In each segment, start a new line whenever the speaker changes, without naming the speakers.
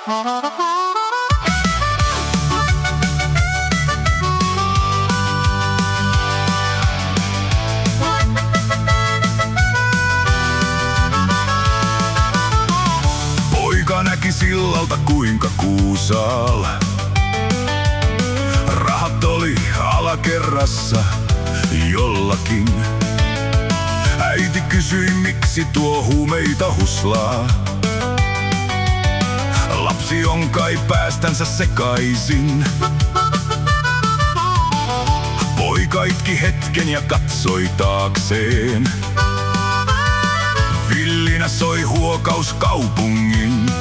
Poika näki sillalta kuinka Kuusaal rahat oli alakerrassa jollakin. Äiti kysyi, miksi tuo huumeita huslaa. Lapsi on kai päästänsä sekaisin. Poika itki hetken ja katsoi taakseen. Villinä soi huokaus kaupungin.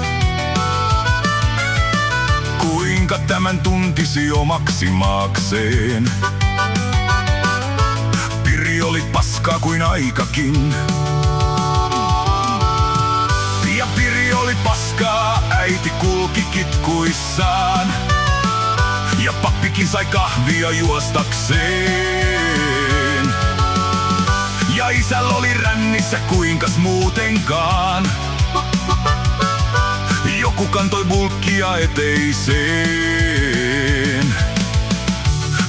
Kuinka tämän tuntisi omaksi maakseen? Piri oli paskaa kuin aikakin. Ja Piri oli paskaa, äiti kulki kitkuissaan. Ja pappikin sai kahvia juostakseen. Ja isällä oli rännissä kuinkas muutenkaan. Joku kantoi bulkkia eteiseen.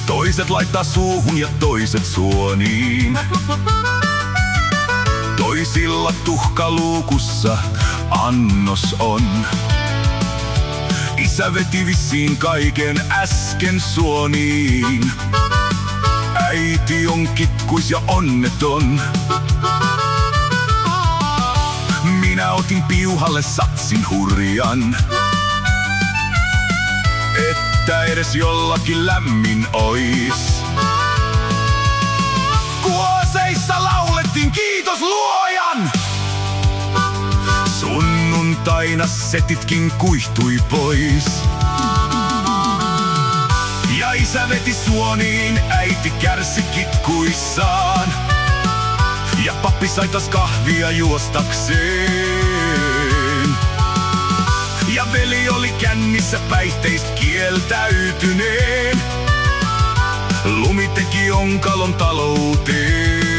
Toiset laittaa suuhun ja toiset suoniin. Toisilla tuhkaluukussa annos on. Isä veti vissiin kaiken äsken suoniin. Äiti on kitkuis ja onneton. Minä otin piuhalle satsin hurjan, että edes jollakin lämmin ois. Kuoseissa laulettiin kiitos luojan. Sunnuntaina setitkin kuihtui pois. Ja isä veti suoniin, äiti kärsi kitkuissaan. Ja pappi sai taas kahvia juostakseen. Ja veli oli kännissä päihteistä kieltäytyneen. Lumi teki onkalon talouteen.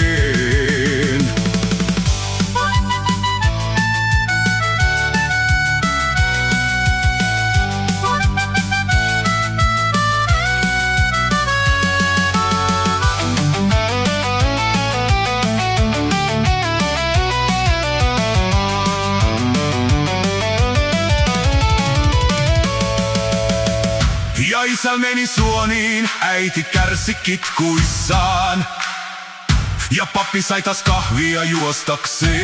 Ja isä meni suoniin, äiti kärsi kitkuissaan. Ja pappi sai taas kahvia juostakseen.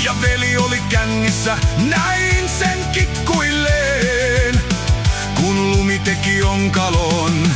Ja veli oli kännissä, näin sen kitkuilleen. Kun lumi teki onkalon